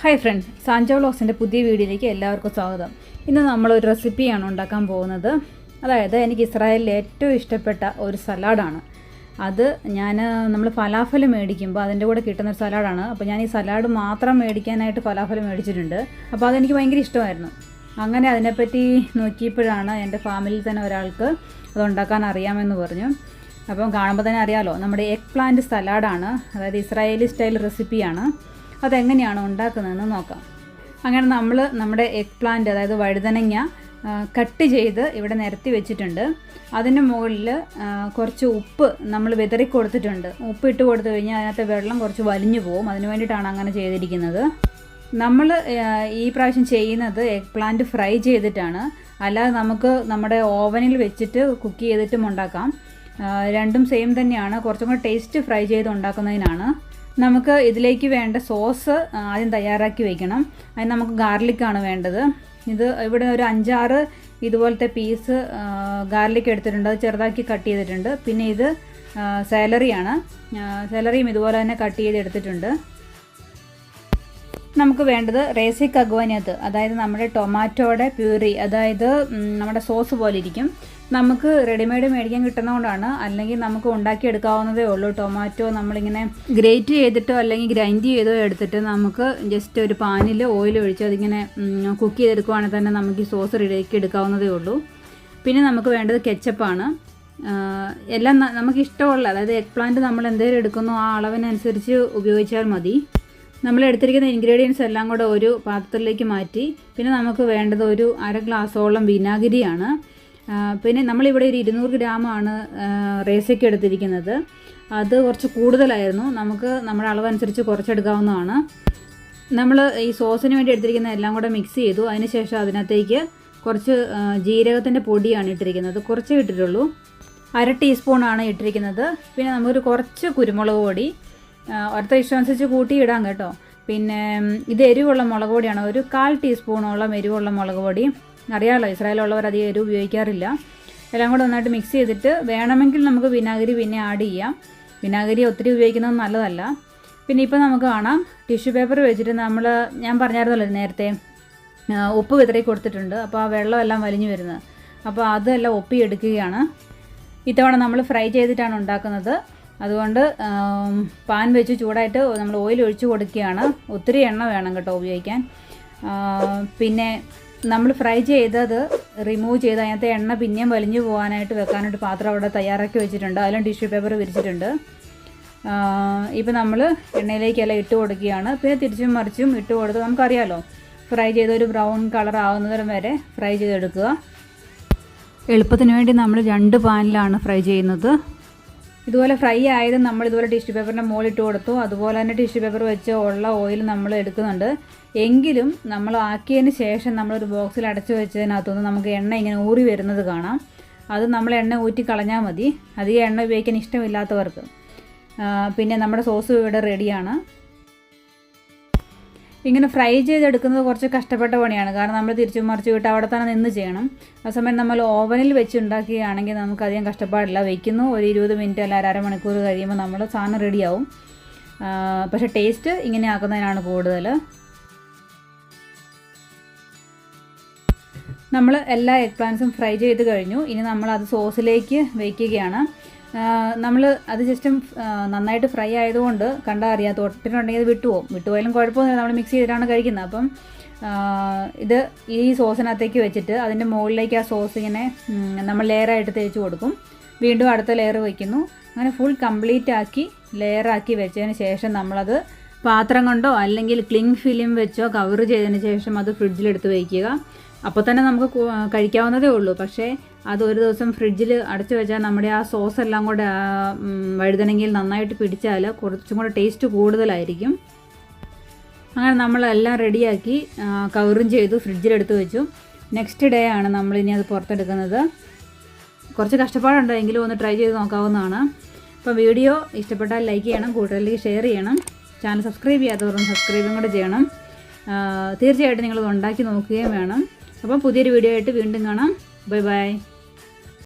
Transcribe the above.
Hi friends, Sancho വ്ളോഗ്സിൻ്റെ പുതിയ വീഡിയോയിലേക്ക് എല്ലാവർക്കും സ്വാഗതം. ഇന്ന് നമ്മളൊരു റെസിപ്പിയാണ് ഉണ്ടാക്കാൻ പോകുന്നത്. അതായത് എനിക്ക് ഇസ്രായേലിൽ ഏറ്റവും ഇഷ്ടപ്പെട്ട ഒരു സലാഡാണ്. അത് നമ്മൾ ഫലാഫൽ മേടിക്കുമ്പോൾ അതിൻ്റെ കൂടെ കിട്ടുന്നൊരു സലാഡാണ്. അപ്പോൾ ഞാൻ ഈ സലാഡ് മാത്രം മേടിക്കാനായിട്ട് ഫലാഫൽ മേടിച്ചിട്ടുണ്ട്. അപ്പോൾ അതെനിക്ക് ഭയങ്കര ഇഷ്ടമായിരുന്നു. അങ്ങനെ അതിനെപ്പറ്റി നോക്കിയപ്പോഴാണ് എൻ്റെ ഫാമിലിയിൽ തന്നെ ഒരാൾക്ക് അതുണ്ടാക്കാൻ അറിയാമെന്ന് പറഞ്ഞു. അപ്പം കാണുമ്പോൾ തന്നെ അറിയാമല്ലോ, നമ്മുടെ എഗ് പ്ലാന്റ് സലാഡാണ്. അതായത് ഇസ്രായേലി സ്റ്റൈൽ റെസിപ്പിയാണ്. അതെങ്ങനെയാണ് ഉണ്ടാക്കുന്നതെന്ന് നോക്കാം. അങ്ങനെ നമ്മുടെ എഗ് പ്ലാന്റ്, അതായത് വഴുതനങ്ങ കട്ട് ചെയ്ത് ഇവിടെ നിരത്തി വെച്ചിട്ടുണ്ട്. അതിൻ്റെ മുകളിൽ കുറച്ച് ഉപ്പ് നമ്മൾ വിതറി കൊടുത്തിട്ടുണ്ട്. ഉപ്പ് ഇട്ട് കൊടുത്തു കഴിഞ്ഞാൽ അതിനകത്ത് വെള്ളം കുറച്ച് വലിഞ്ഞു പോകും. അതിന് വേണ്ടിയിട്ടാണ് അങ്ങനെ ചെയ്തിരിക്കുന്നത്. നമ്മൾ ഈ പ്രാവശ്യം ചെയ്യുന്നത് എഗ് പ്ലാന്റ് ഫ്രൈ ചെയ്തിട്ടാണ്. അല്ലാതെ നമുക്ക് നമ്മുടെ ഓവനിൽ വെച്ചിട്ട് കുക്ക് ചെയ്തിട്ടും ഉണ്ടാക്കാം. രണ്ടും സെയിം തന്നെയാണ്. കുറച്ചും കൂടെ ടേസ്റ്റ് ഫ്രൈ ചെയ്ത് ഉണ്ടാക്കുന്നതിനാണ്. നമുക്ക് ഇതിലേക്ക് വേണ്ട സോസ് ആദ്യം തയ്യാറാക്കി വയ്ക്കണം. അതിന് നമുക്ക് ഗാർലിക്കാണ് വേണ്ടത്. ഇവിടെ ഒരു 5-6 ഇതുപോലത്തെ പീസ് ഗാർലിക് എടുത്തിട്ടുണ്ട്. അത് ചെറുതാക്കി കട്ട് ചെയ്തിട്ടുണ്ട്. പിന്നെ ഇത് സാലറിയാണ്. സാലറിയും ഇതുപോലെ തന്നെ കട്ട് ചെയ്ത് എടുത്തിട്ടുണ്ട്. നമുക്ക് വേണ്ടത് റേസിക് അഗ്വാനിയത്ത്, അതായത് നമ്മുടെ ടൊമാറ്റോയുടെ പ്യൂറി, അതായത് നമ്മുടെ സോസ് പോലെ ഇരിക്കും. നമുക്ക് റെഡിമെയ്ഡ് മേടിക്കാൻ കിട്ടുന്നതുകൊണ്ടാണ്. അല്ലെങ്കിൽ നമുക്ക് ഉണ്ടാക്കിയെടുക്കാവുന്നതേ ഉള്ളൂ. ടൊമാറ്റോ നമ്മളിങ്ങനെ ഗ്രേറ്റ് ചെയ്തിട്ടോ അല്ലെങ്കിൽ ഗ്രൈൻഡ് ചെയ്തോ എടുത്തിട്ട് നമുക്ക് ജസ്റ്റ് ഒരു പാനിൽ ഓയിൽ ഒഴിച്ച് അതിങ്ങനെ കുക്ക് ചെയ്തെടുക്കുവാണെങ്കിൽ തന്നെ നമുക്ക് ഈ സോസ് റെഡിയാക്കി എടുക്കാവുന്നതേ ഉള്ളൂ. പിന്നെ നമുക്ക് വേണ്ടത് കെച്ചപ്പാണ്. എല്ലാം നമുക്ക് ഇഷ്ടമുള്ള, അതായത് എഗ് പ്ലാന്റ് നമ്മൾ എന്തെങ്കിലും എടുക്കുന്നോ ആ അളവിനനുസരിച്ച് ഉപയോഗിച്ചാൽ മതി. നമ്മൾ എടുത്തിരിക്കുന്ന ഇൻഗ്രീഡിയൻസ് എല്ലാം കൂടെ ഒരു പാത്രത്തിലേക്ക് മാറ്റി. പിന്നെ നമുക്ക് വേണ്ടത് ഒരു 1/2 ഗ്ലാസോളം വിനാഗിരിയാണ്. പിന്നെ നമ്മളിവിടെ ഒരു 200 ഗ്രാമാണ് റേസയ്ക്ക് എടുത്തിരിക്കുന്നത്. അത് കുറച്ച് കൂടുതലായിരുന്നു. നമുക്ക് നമ്മുടെ അളവനുസരിച്ച് കുറച്ചെടുക്കാവുന്നതാണ്. നമ്മൾ ഈ സോസിന് വേണ്ടി എടുത്തിരിക്കുന്ന എല്ലാം കൂടെ മിക്സ് ചെയ്തു. അതിനുശേഷം അതിനകത്തേക്ക് കുറച്ച് ജീരകത്തിൻ്റെ പൊടിയാണ് ഇട്ടിരിക്കുന്നത്. കുറച്ചേ ഇട്ടിട്ടുള്ളൂ. 1/2 ടീസ്പൂണാണ് ഇട്ടിരിക്കുന്നത്. പിന്നെ നമുക്കൊരു കുറച്ച് കുരുമുളക് പൊടി, അടുത്ത ഇഷ്ടമനുസരിച്ച് കൂട്ടി ഇടാം കേട്ടോ. പിന്നെ ഇത് എരിവുള്ള മുളക് പൊടിയാണ്. ഒരു 1/4 ടീസ്പൂണോളം എരിവുള്ള മുളക് പൊടി. അറിയാമല്ലോ, ഇസ്രായേലുള്ളവർ അധികം എരിവ് ഉപയോഗിക്കാറില്ല. എല്ലാം കൂടെ നന്നായിട്ട് മിക്സ് ചെയ്തിട്ട് വേണമെങ്കിൽ നമുക്ക് വിനാഗിരി പിന്നെ ആഡ് ചെയ്യാം. വിനാഗിരി ഒത്തിരി ഉപയോഗിക്കുന്നത് നല്ലതല്ല. പിന്നെ ഇപ്പോൾ നമുക്ക് കാണാം, ടിഷ്യൂ പേപ്പർ വെച്ചിട്ട് ഞാൻ പറഞ്ഞായിരുന്നല്ലോ നേരത്തെ, ഉപ്പ് വിതറി കൊടുത്തിട്ടുണ്ട്. അപ്പോൾ ആ വെള്ളമെല്ലാം വലിഞ്ഞു വരുന്നത്. അപ്പോൾ അതെല്ലാം ഒപ്പി എടുക്കുകയാണ്. ഇത്തവണ നമ്മൾ ഫ്രൈ ചെയ്തിട്ടാണ് ഉണ്ടാക്കുന്നത്. അതുകൊണ്ട് പാൻ വെച്ച് ചൂടായിട്ട് നമ്മൾ ഓയിൽ ഒഴിച്ച് കൊടുക്കുകയാണ്. ഒത്തിരി എണ്ണ വേണം കേട്ടോ ഉപയോഗിക്കാൻ. പിന്നെ നമ്മൾ ഫ്രൈ ചെയ്തത് റിമൂവ് ചെയ്ത് അതിനകത്ത് എണ്ണ പിന്നെയും വലിഞ്ഞു പോകാനായിട്ട് വെക്കാനായിട്ട് പാത്രം അവിടെ തയ്യാറാക്കി വെച്ചിട്ടുണ്ട്. അതിലും ടിഷ്യൂ പേപ്പർ വിരിച്ചിട്ടുണ്ട്. ഇപ്പോൾ നമ്മൾ എണ്ണയിലേക്കെല്ലാം ഇട്ട് കൊടുക്കുകയാണ്. പിന്നെ തിരിച്ചും മറിച്ചും ഇട്ട് കൊടുത്ത് നമുക്കറിയാമല്ലോ, ഫ്രൈ ചെയ്ത് ഒരു ബ്രൗൺ കളർ ആവുന്നതും വരെ ഫ്രൈ ചെയ്തെടുക്കുക. എളുപ്പത്തിന് വേണ്ടി നമ്മൾ 2 പാനിലാണ് ഫ്രൈ ചെയ്യുന്നത്. ഇതുപോലെ ഫ്രൈ ആയത് നമ്മൾ ഇതുപോലെ ടിഷ്യൂ പേപ്പറിൻ്റെ മുകളിലിട്ട് കൊടുത്തു. അതുപോലെ തന്നെ ടിഷ്യൂ പേപ്പർ വെച്ച് ഉള്ള ഓയിൽ നമ്മൾ എടുക്കുന്നുണ്ട്. എങ്കിലും നമ്മൾ ആക്കിയതിന് ശേഷം നമ്മളൊരു ബോക്സിൽ അടച്ചു വെച്ചതിനകത്തുനിന്ന് നമുക്ക് എണ്ണ ഇങ്ങനെ ഊറി വരുന്നത് കാണാം. അത് നമ്മൾ എണ്ണ ഊറ്റി കളഞ്ഞാൽ മതി, അധികം എണ്ണ ഉപയോഗിക്കാൻ ഇഷ്ടമില്ലാത്തവർക്ക്. പിന്നെ നമ്മുടെ സോസ് ഇവിടെ റെഡിയാണ്. ഇങ്ങനെ ഫ്രൈ ചെയ്തെടുക്കുന്നത് കുറച്ച് കഷ്ടപ്പെട്ട പണിയാണ്. കാരണം നമ്മൾ തിരിച്ചും മറിച്ച് വിട്ട് അവിടെ തന്നെ നിന്ന് ചെയ്യണം. ആ സമയം നമ്മൾ ഓവനിൽ വെച്ച് ഉണ്ടാക്കുകയാണെങ്കിൽ നമുക്ക് അധികം കഷ്ടപ്പാടില്ല. വയ്ക്കുന്നു, ഒരു 20 മിനിറ്റ് അല്ല 1/2 മണിക്കൂർ കഴിയുമ്പോൾ നമ്മൾ സാധനം റെഡിയാവും. പക്ഷേ ടേസ്റ്റ് ഇങ്ങനെ ആക്കുന്നതിനാണ് കൂടുതൽ. നമ്മൾ എല്ലാ എഗ് പ്ലാന്റ്സും ഫ്രൈ ചെയ്ത് കഴിഞ്ഞു. ഇനി നമ്മളത് സോസിലേക്ക് വയ്ക്കുകയാണ്. നമ്മൾ അത് ജസ്റ്റ് നന്നായിട്ട് ഫ്രൈ ആയതുകൊണ്ട് കണ്ടാൽ അറിയാം, തൊട്ടിട്ടുണ്ടെങ്കിൽ ഇത് വിട്ടുപോയാലും കുഴപ്പമൊന്നുമില്ല. നമ്മൾ മിക്സ് ചെയ്തിട്ടാണ് കഴിക്കുന്നത്. അപ്പം ഇത് ഈ സോസിനകത്തേക്ക് വെച്ചിട്ട് അതിൻ്റെ മുകളിലേക്ക് ആ സോസ് ഇങ്ങനെ നമ്മൾ ലെയറായിട്ട് തേച്ച് കൊടുക്കും. വീണ്ടും അടുത്ത ലെയർ വയ്ക്കുന്നു. അങ്ങനെ ഫുൾ കംപ്ലീറ്റ് ആക്കി ലെയറാക്കി വെച്ചതിന് ശേഷം നമ്മളത് പാത്രം കൊണ്ടോ അല്ലെങ്കിൽ ക്ലിങ് ഫിലിം വെച്ചോ കവർ ചെയ്തതിന് ശേഷം അത് ഫ്രിഡ്ജിലെടുത്ത് വയ്ക്കുക. അപ്പോൾ തന്നെ നമുക്ക് കഴിക്കാവുന്നതേ ഉള്ളൂ. പക്ഷേ അത് ഒരു ദിവസം ഫ്രിഡ്ജിൽ അടച്ചു വെച്ചാൽ നമ്മുടെ ആ സോസ് എല്ലാം കൂടെ വഴുതനങ്ങയിൽ നന്നായിട്ട് പിടിച്ചാൽ കുറച്ചും കൂടെ ടേസ്റ്റ് കൂടുതലായിരിക്കും. അങ്ങനെ നമ്മളെല്ലാം റെഡിയാക്കി കവറും ചെയ്തു ഫ്രിഡ്ജിലെടുത്ത് വെച്ചു. നെക്സ്റ്റ് ഡേ ആണ് നമ്മളിനി അത് പുറത്തെടുക്കുന്നത്. കുറച്ച് കഷ്ടപ്പാടുണ്ട്, എങ്കിലും ഒന്ന് ട്രൈ ചെയ്ത് നോക്കാവുന്നതാണ്. അപ്പോൾ വീഡിയോ ഇഷ്ടപ്പെട്ടാൽ ലൈക്ക് ചെയ്യണം, കൂട്ടുകാരിലേക്ക് ഷെയർ ചെയ്യണം. ചാനൽ സബ്സ്ക്രൈബ് ചെയ്യാത്തവരും സബ്സ്ക്രൈബും കൂടെ ചെയ്യണം. തീർച്ചയായിട്ടും നിങ്ങളത് ഉണ്ടാക്കി നോക്കുകയും വേണം. അപ്പം പുതിയൊരു വീഡിയോ ആയിട്ട് വീണ്ടും കാണാം. Bye bye.